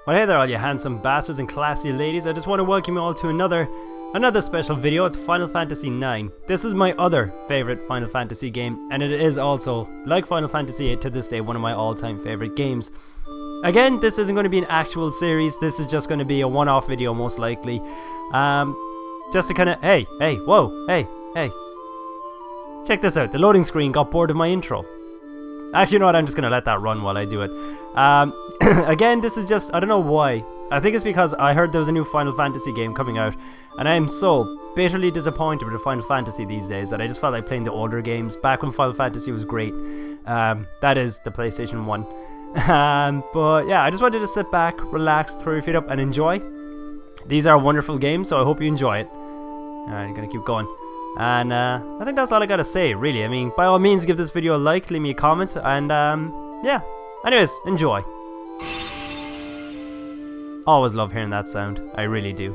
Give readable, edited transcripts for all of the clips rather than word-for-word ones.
Well, hey there all you handsome bastards and classy ladies. I just want to welcome you all to another special video. It's Final Fantasy IX. This is my other favorite Final Fantasy game, and it is also, like Final Fantasy VIII to this day, one of my all-time favorite games. Again, this isn't going to be an actual series. This is just going to be a one-off video, most likely. Just to kind of, hey, whoa, hey. Check this out. The loading screen got bored of my intro. Actually, you know what? I'm just going to let that run while I do it. Again, this is just, I don't know why. I think it's because I heard there was a new Final Fantasy game coming out, and I am so bitterly disappointed with the Final Fantasy these days that I just felt like playing the older games back when Final Fantasy was great. That is the PlayStation 1. But yeah, I just wanted to sit back, relax, throw your feet up, and enjoy. These are wonderful games, so I hope you enjoy it. Alright, I'm gonna keep going. And I think that's all I gotta say, really. I mean, by all means, give this video a like, leave me a comment, and yeah. Anyways, enjoy. Always love hearing that sound. I really do.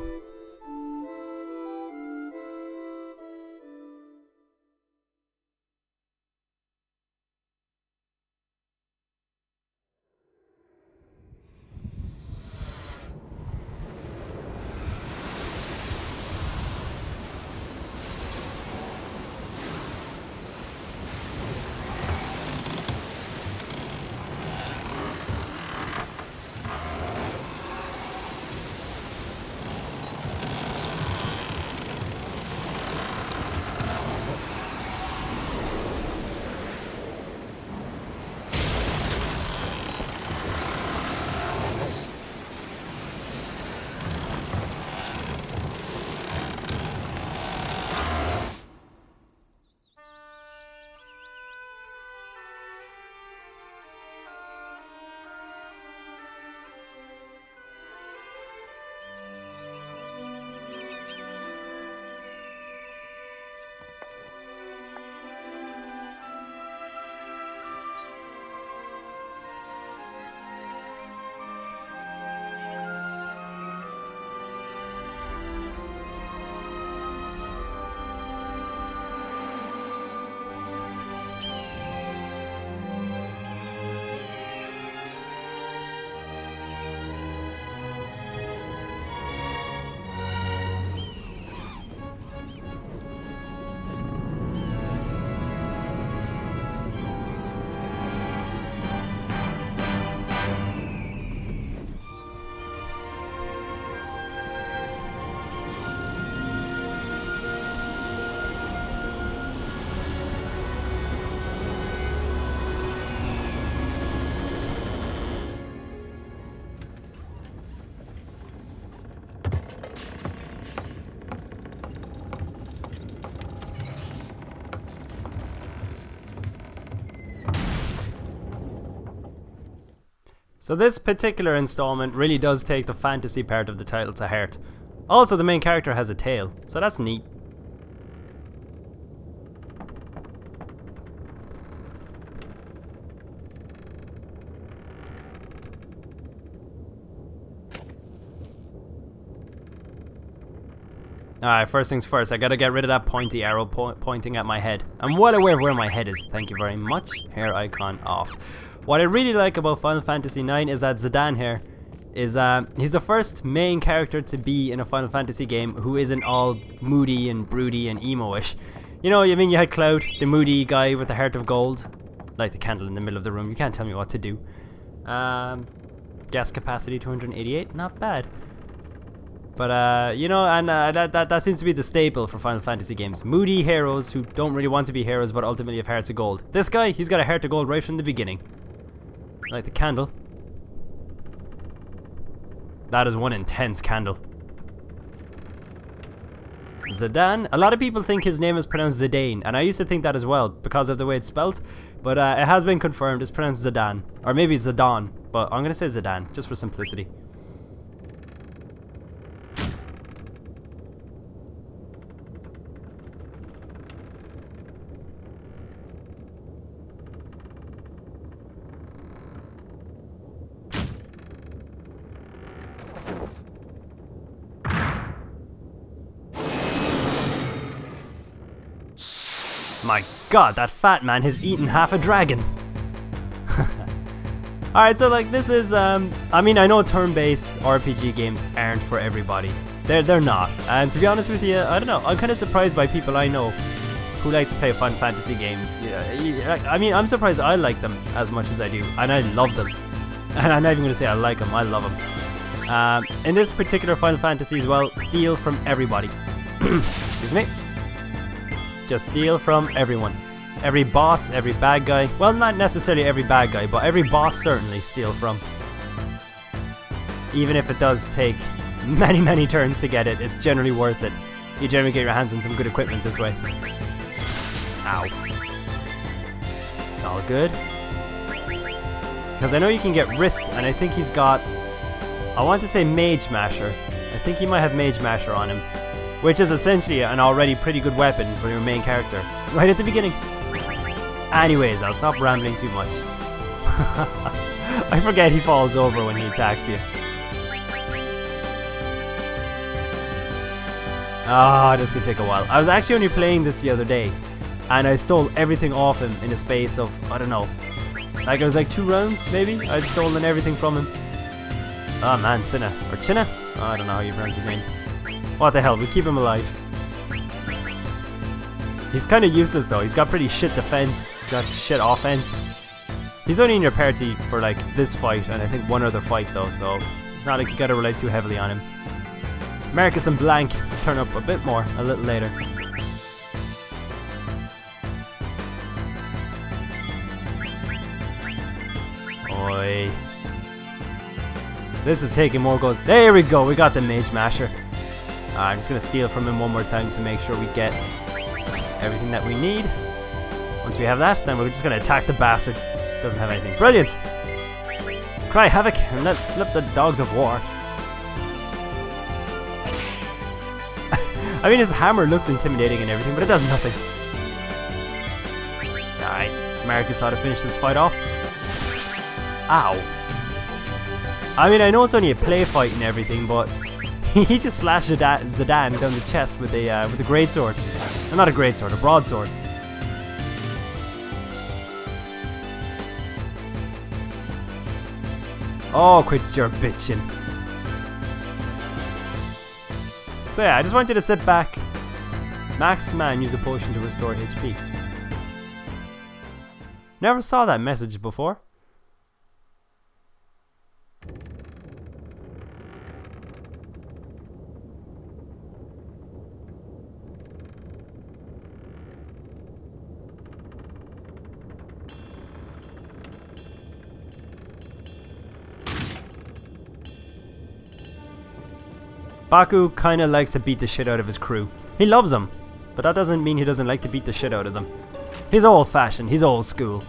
So this particular installment really does take the fantasy part of the title to heart. Also, the main character has a tail, so that's neat. Alright, first things first, I gotta get rid of that pointy arrow pointing at my head. I'm well aware of where my head is, thank you very much. Hair icon off. What I really like about Final Fantasy IX is that Zidane here is, he's the first main character to be in a Final Fantasy game who isn't all moody and broody and emo-ish. You know, I mean, you had Cloud, the moody guy with the heart of gold, like the candle in the middle of the room, you can't tell me what to do. Gas capacity 288, not bad. But, you know, and that seems to be the staple for Final Fantasy games. Moody heroes who don't really want to be heroes but ultimately have hearts of gold. This guy, he's got a heart of gold right from the beginning. Like the candle. That is one intense candle. Zidane. A lot of people think his name is pronounced Zidane, and I used to think that as well because of the way it's spelled. But it has been confirmed. It's pronounced Zidane, or maybe Zidane, but I'm gonna say Zidane just for simplicity. My god, that fat man has eaten half a dragon. Alright, so like this is I mean, I know turn-based RPG games aren't for everybody. They're not. And to be honest with you, I don't know. I'm kind of surprised by people I know who like to play Final Fantasy games. Yeah, I mean, I'm surprised I like them as much as I do, and I love them. And I'm not even going to say I like them, I love them. In this particular Final Fantasy as well, steal from everybody. Excuse me. Just steal from everyone. Every boss, every bad guy. Well, not necessarily every bad guy, but every boss certainly steal from. Even if it does take many turns to get it, it's generally worth it. You generally get your hands on some good equipment this way. Ow. It's all good. Because I know you can get wrist, and I think he's got... I want to say Mage Masher. I think he might have Mage Masher on him. Which is essentially an already pretty good weapon for your main character. Right at the beginning. Anyways, I'll stop rambling too much. I forget he falls over when he attacks you. Ah, this could take a while. I was actually only playing this the other day, and I stole everything off him in a space of, I don't know, like it was like 2 rounds maybe? I'd stolen everything from him. Oh man, Cinna. Or Chinna? Oh, I don't know how you pronounce his name. What the hell, we keep him alive. He's kind of useless though, he's got pretty shit defense, he's got shit offense. He's only in your party for like this fight and I think one other fight though, so it's not like you gotta rely too heavily on him. Marcus and Blank turn up a bit more a little later. Oi. This is taking more goals. There we go, we got the Mage Masher. I'm just gonna steal from him one more time to make sure we get everything that we need. Once we have that, then we're just gonna attack the bastard. Doesn't have anything. Brilliant! Cry havoc and let slip the dogs of war. I mean, his hammer looks intimidating and everything, but it does nothing. Alright, Marcus ought to finish this fight off. Ow. I mean, I know it's only a play fight and everything, but he just slashed Zidane down the chest with a greatsword. Well, not a greatsword, a broadsword. Oh, quit your bitching. So yeah, I just want you to sit back. Max man, use a potion to restore HP. Never saw that message before. Baku kinda likes to beat the shit out of his crew. He loves them, but that doesn't mean he doesn't like to beat the shit out of them. He's old fashioned, he's old school.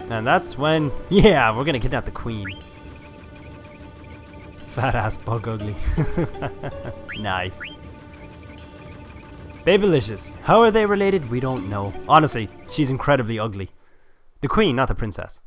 And that's when, yeah, we're gonna kidnap the queen. Fat ass bug ugly. Nice. Babylicious. How are they related? We don't know. Honestly, she's incredibly ugly. The queen, not the princess.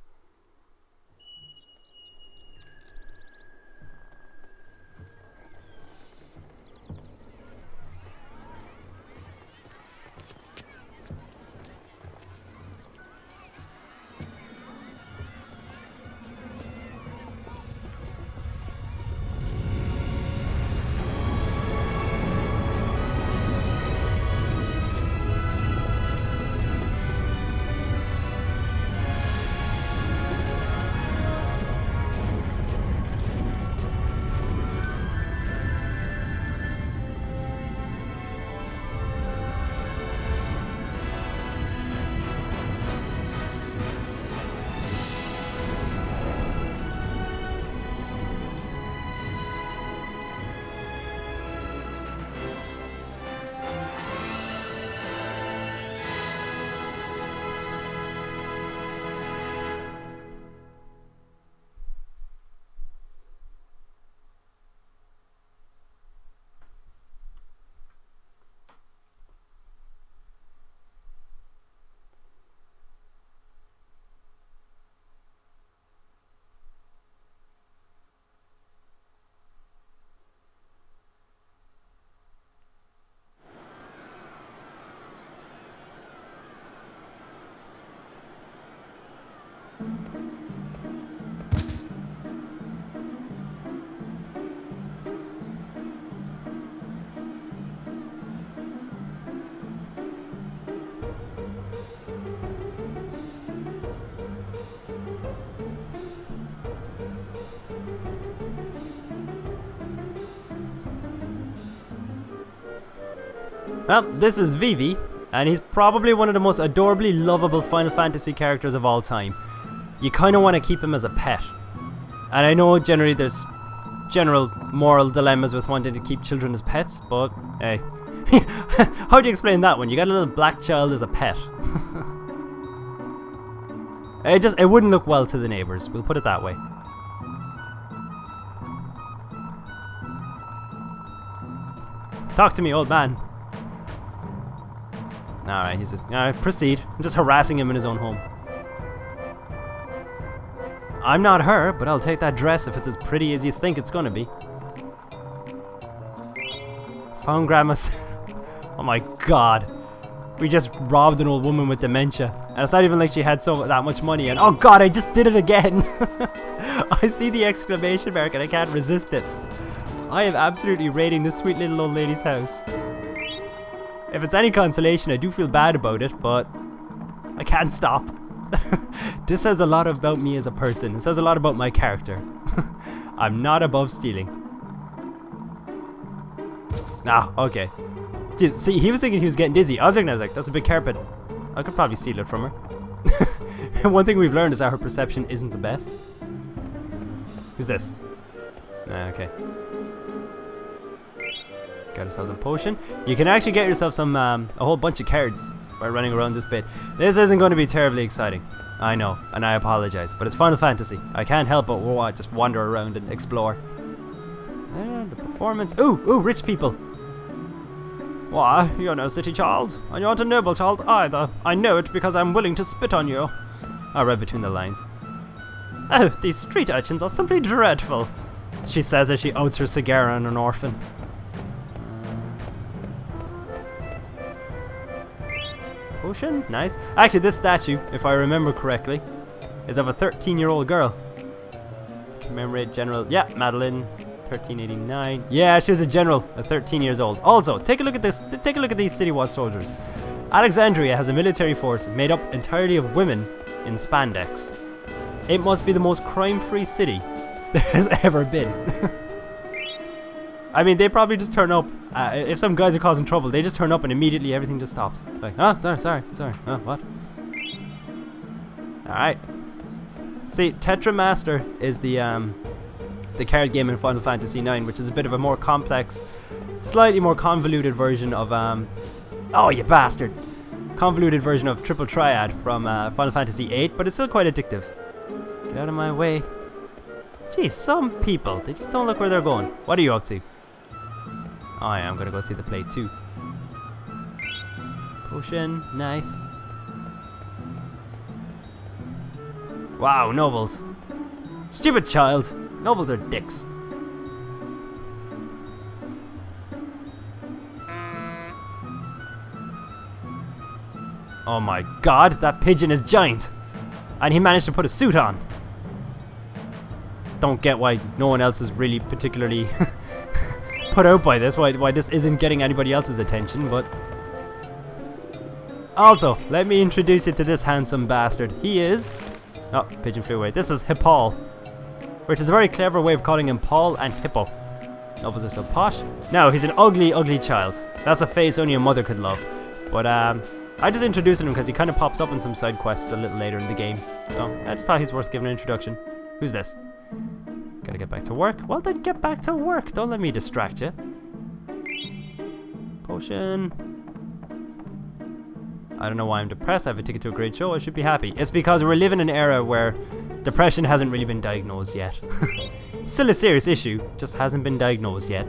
Well, this is Vivi, and he's probably one of the most adorably lovable Final Fantasy characters of all time. You kind of want to keep him as a pet. And I know generally there's general moral dilemmas with wanting to keep children as pets, but hey. How do you explain that one? You got a little black child as a pet. It wouldn't look well to the neighbors, we'll put it that way. Talk to me, old man. Alright, he's just... Alright, proceed. I'm just harassing him in his own home. I'm not her, but I'll take that dress if it's as pretty as you think it's gonna be. Found Grandma's... Oh my god. We just robbed an old woman with dementia. And it's not even like she had that much money. And oh god, I just did it again. I see the exclamation mark and I can't resist it. I am absolutely raiding this sweet little old lady's house. If it's any consolation, I do feel bad about it, but I can't stop. This says a lot about me as a person. It says a lot about my character. I'm not above stealing. Ah, okay. Jeez, see, he was thinking he was getting dizzy. I was like, that's a big carpet. I could probably steal it from her. One thing we've learned is that her perception isn't the best. Who's this? Okay. Got ourselves a potion. You can actually get yourself some, a whole bunch of cards by running around this bit. This isn't going to be terribly exciting. I know, and I apologize, but it's Final Fantasy. I can't help but just wander around and explore. And the performance. Ooh, rich people. Why, you're no city child, and you're not a noble child either. I know it because I'm willing to spit on you. I read between the lines. Oh, these street urchins are simply dreadful, she says as she outs her cigar on an orphan. Potion? Nice. Actually, this statue, if I remember correctly, is of a 13-year-old girl. Commemorate General... Yeah, Madeline... 1389. Yeah, she was a general at 13 years old. Also, take a look at this. Take a look at these city watch soldiers. Alexandria has a military force made up entirely of women in spandex. It must be the most crime-free city there has ever been. I mean, they probably just turn up. If some guys are causing trouble, they just turn up and immediately everything just stops. Like, oh, sorry. Oh, what? Alright. See, Tetra Master is the card game in Final Fantasy IX, which is a bit of a more complex, slightly more convoluted version of oh, you bastard! Convoluted version of Triple Triad from Final Fantasy VIII, but it's still quite addictive. Get out of my way. Geez, some people, they just don't look where they're going. What are you up to? Oh yeah, I'm gonna go see the play too. Potion, nice. Wow, nobles. Stupid child. Nobles are dicks. Oh my god, that pigeon is giant! And he managed to put a suit on! Don't get why no one else is really particularly put out by this, why this isn't getting anybody else's attention, but... Also, let me introduce you to this handsome bastard. He is... Oh, pigeon flew away. This is Hippol, which is a very clever way of calling him Paul and Hippo. Nobles are so posh. No, he's an ugly, ugly child. That's a face only a mother could love. But I just introduced him because he kind of pops up in some side quests a little later in the game. So I just thought he's worth giving an introduction. Who's this? Gotta get back to work. Well then, get back to work. Don't let me distract you. Potion. I don't know why I'm depressed. I have a ticket to a great show. I should be happy. It's because we're living in an era where depression hasn't really been diagnosed yet. Still a serious issue, just hasn't been diagnosed yet.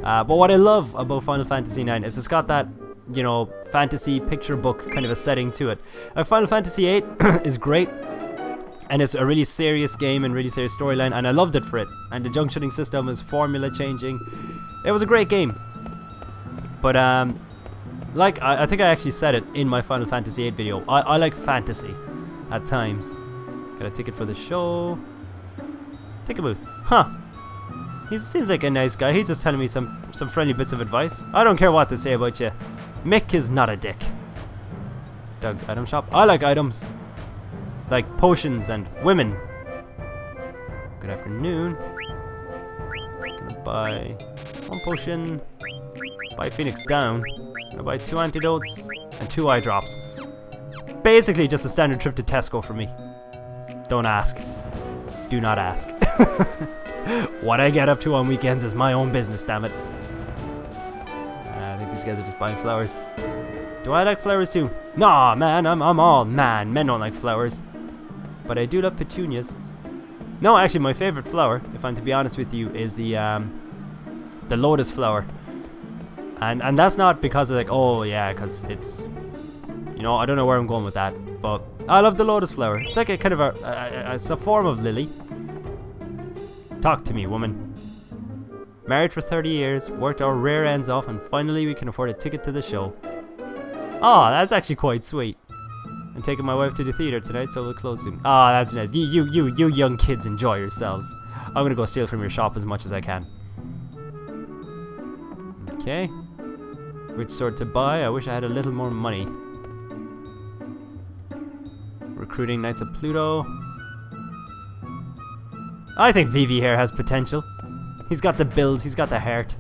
But what I love about Final Fantasy IX is it's got that, you know, fantasy picture book kind of a setting to it. Final Fantasy VIII is great, and it's a really serious game and really serious storyline, and I loved it for it. And the junctioning system is formula changing. It was a great game. But like I think I actually said it in my Final Fantasy VIII video. I like fantasy at times. Got a ticket for the show. Ticket booth. Huh. He seems like a nice guy. He's just telling me some friendly bits of advice. I don't care what they say about you. Mick is not a dick. Doug's item shop. I like items. Like potions and women. Good afternoon. Gonna buy one potion. Buy Phoenix down. I buy 2 antidotes and 2 eye drops. Basically just a standard trip to Tesco for me. Don't ask. Do not ask. What I get up to on weekends is my own business, damn it. I think these guys are just buying flowers. Do I like flowers too? Nah, man, I'm all man. Men don't like flowers. But I do love petunias. No, actually, my favorite flower, if I'm to be honest with you, is the lotus flower. And that's not because of like, oh yeah, because it's, you know, I don't know where I'm going with that, but I love the lotus flower. It's like a kind of it's a form of lily. Talk to me, woman. Married for 30 years, worked our rear ends off, and finally we can afford a ticket to the show. Oh, that's actually quite sweet. I'm taking my wife to the theater tonight, so we'll close soon. Oh, that's nice. You young kids enjoy yourselves. I'm gonna go steal from your shop as much as I can. Okay. Which sword to buy? I wish I had a little more money. Recruiting Knights of Pluto. I think Vivi here has potential. He's got the build, he's got the heart.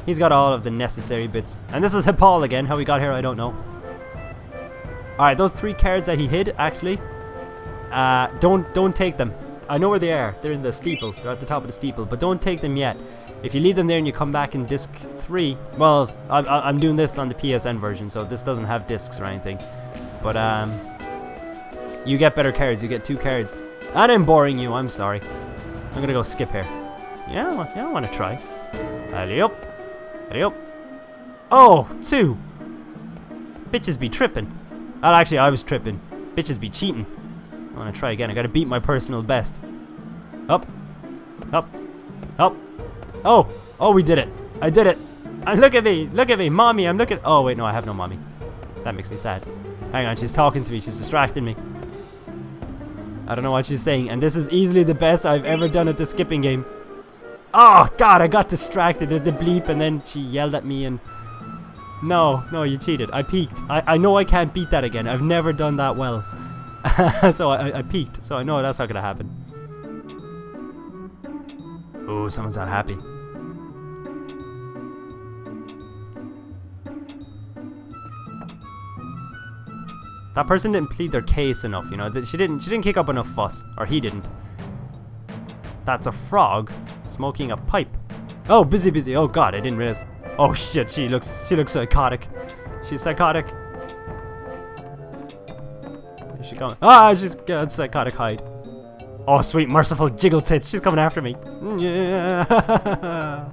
He's got all of the necessary bits. And this is Paul again. How we got here, I don't know. Alright, those 3 cards that he hid, actually, don't take them. I know where they are. They're in the steeple. They're at the top of the steeple. But don't take them yet. If you leave them there and you come back in disc 3, well, I'm doing this on the PSN version, so this doesn't have discs or anything. But you get better cards. You get 2 cards. And I'm boring you. I'm sorry. I'm gonna go skip here. Yeah, I want to try. Alley up. Alley up. Oh, 2. Bitches be tripping. Well, actually, I was tripping. Bitches be cheating. I want to try again. I gotta beat my personal best. Up. Up. Up. Oh, we did it. I did it. And look at me, mommy, I'm looking. Oh, wait, no, I have no mommy. That makes me sad. Hang on, she's talking to me, she's distracting me. I don't know what she's saying, and this is easily the best I've ever done at the skipping game. Oh, God, I got distracted. There's the bleep, and then she yelled at me, and... No, you cheated. I peeked. I know I can't beat that again. I've never done that well. So I peeked, so I know that's not gonna happen. Oh, someone's not happy. That person didn't plead their case enough, you know. She didn't kick up enough fuss, or he didn't. That's a frog smoking a pipe. Oh, busy. Oh God, I didn't realize. Oh shit, she looks psychotic. She's psychotic. Is she coming? Ah, she's got psychotic hide. Oh sweet, merciful jiggle tits. She's coming after me. Yeah.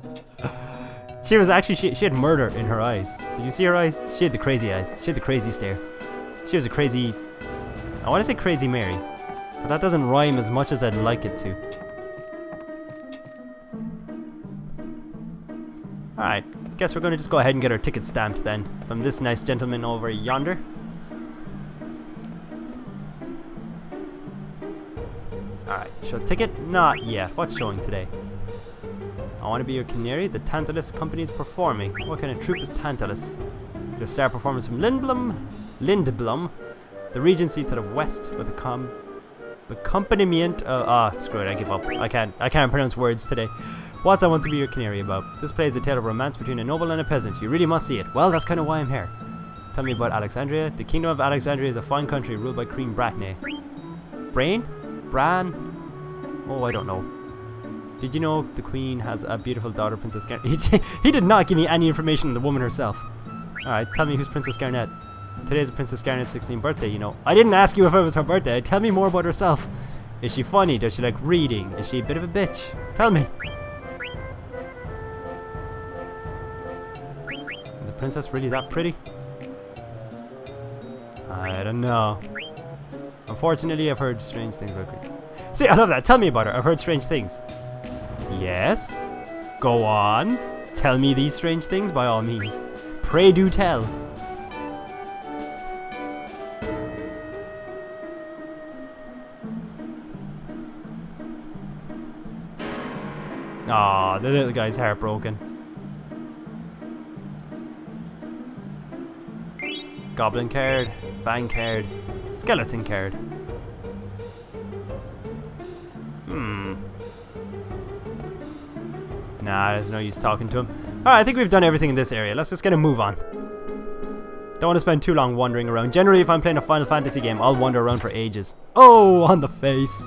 She was actually she had murder in her eyes. Did you see her eyes? She had the crazy eyes. She had the crazy stare. She was a crazy... I want to say Crazy Mary, but that doesn't rhyme as much as I'd like it to. Alright, guess we're going to just go ahead and get our ticket stamped then, from this nice gentleman over yonder. Alright, show ticket? Not yet. What's showing today? I want to be your canary. The Tantalus company is performing. What kind of troupe is Tantalus? Your star performance from Lindblom, the Regency to the west, with accompaniment. Screw it, I give up. I can't pronounce words today. What's I Want to Be Your Canary about? This plays a tale of romance between a noble and a peasant. You really must see it. Well, that's kind of why I'm here. Tell me about Alexandria. The kingdom of Alexandria is a fine country ruled by Queen Brahne. Brahne? Oh, I don't know. Did you know the queen has a beautiful daughter, Princess Garnet? He did not give me any information on the woman herself. Alright, tell me who's Princess Garnet. Today is Princess Garnet's 16th birthday, you know. I didn't ask you if it was her birthday. Tell me more about herself. Is she funny? Does she like reading? Is she a bit of a bitch? Tell me. Is the princess really that pretty? I don't know. Unfortunately, I've heard strange things about her. See, I love that. Tell me about her. I've heard strange things. Yes? Go on. Tell me these strange things by all means. Pray do tell. Aw, the little guy's heartbroken. Goblin card, Fang card, Skeleton card. Nah, there's no use talking to him. Alright, I think we've done everything in this area. Let's just get a move on. Don't want to spend too long wandering around. Generally, if I'm playing a Final Fantasy game, I'll wander around for ages. Oh, on the face.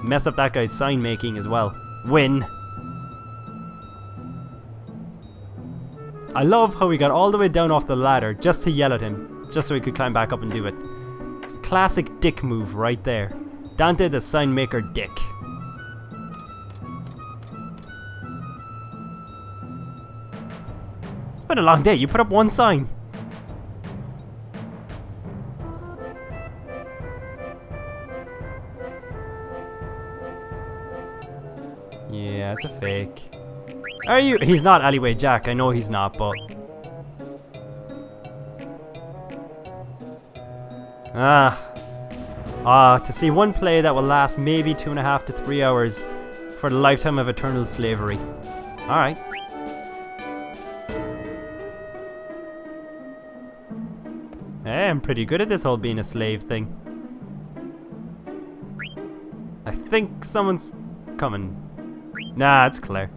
Mess up that guy's sign making as well. Win. I love how we got all the way down off the ladder just to yell at him. Just so he could climb back up and do it. Classic dick move right there. Dante the sign maker dick. It's been a long day. You put up one sign. Yeah, it's a fake. Are you? He's not Alleyway Jack. I know he's not, but... to see one play that will last maybe 2.5 to 3 hours for the lifetime of eternal slavery. Alright. Hey, I'm pretty good at this whole being a slave thing. I think someone's coming. Nah, it's Claire.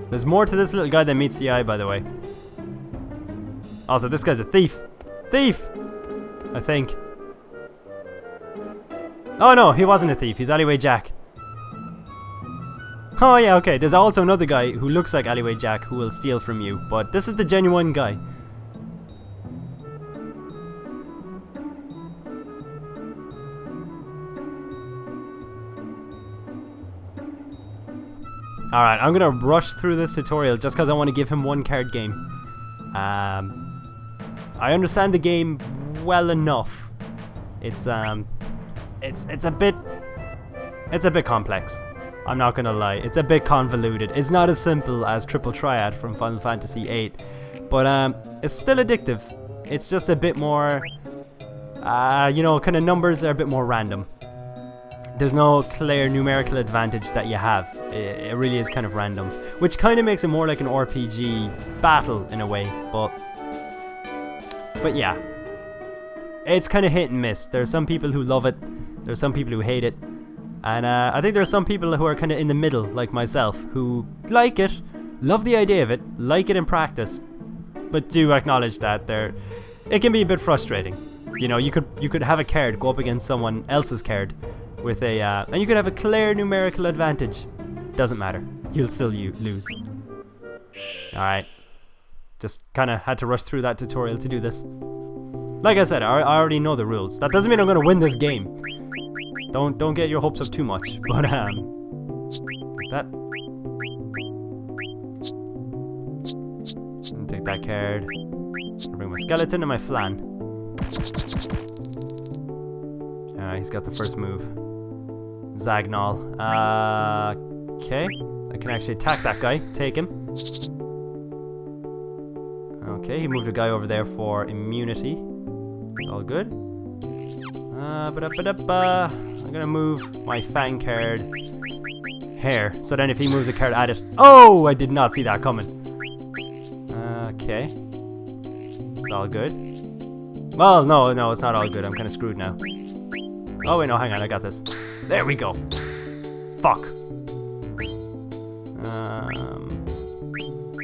There's more to this little guy than meets the eye, by the way. Also, this guy's a thief. Thief! I think. Oh no, he wasn't a thief. He's Alleyway Jack. Oh yeah, okay. There's also another guy who looks like Alleyway Jack who will steal from you. But this is the genuine guy. Alright, I'm gonna rush through this tutorial just because I want to give him one card game. I understand the game well enough. It's a bit complex. I'm not gonna lie. It's a bit convoluted. It's not as simple as Triple Triad from Final Fantasy VIII, but it's still addictive. It's just a bit more, you know, kind of numbers are a bit more random. There's no clear numerical advantage that you have. It really is kind of random, which kind of makes it more like an RPG battle in a way. But yeah, it's kind of hit and miss. There are some people who love it. There's some people who hate it, and I think there are some people who are kind of in the middle, like myself, who like it, love the idea of it, like it in practice, but do acknowledge that it can be a bit frustrating. You know, you could have a card go up against someone else's card with a and you could have a clear numerical advantage. Doesn't matter, you'll still lose. Alright, just kind of had to rush through that tutorial to do this. Like I said, I already know the rules. That doesn't mean I'm gonna win this game. Don't get your hopes up too much. But that. Take that card. I'll bring my skeleton and my flan. He's got the first move. Zagnol. Okay. I can actually attack that guy. Take him. Okay, he moved a guy over there for immunity. It's all good. I'm gonna move my fang card here. So then if he moves a card at it... Oh! I did not see that coming. Okay. It's all good. Well, no, it's not all good. I'm kind of screwed now. Oh, wait, no, hang on. I got this. There we go. Fuck.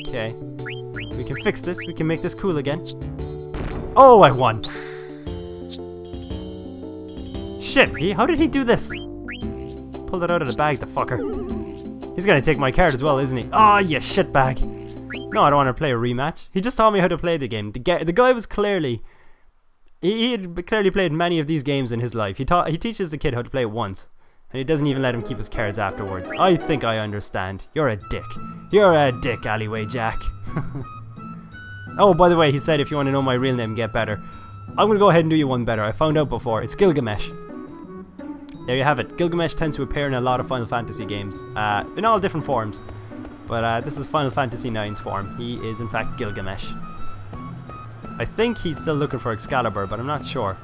Okay. We can fix this. We can make this cool again. Oh, I won. Shit, how did he do this? Pulled it out of the bag, the fucker. He's gonna take my card as well, isn't he? Oh, you shitbag. No, I don't want to play a rematch. He just taught me how to play the game. The guy was clearly... He had clearly played many of these games in his life. He teaches the kid how to play it once. And he doesn't even let him keep his cards afterwards. I think I understand. You're a dick. You're a dick, Alleyway Jack. Oh, by the way, he said if you want to know my real name, get better. I'm going to go ahead and do you one better. I found out before. It's Gilgamesh. There you have it. Gilgamesh tends to appear in a lot of Final Fantasy games. In all different forms. But this is Final Fantasy IX's form. He is in fact Gilgamesh. I think he's still looking for Excalibur, but I'm not sure.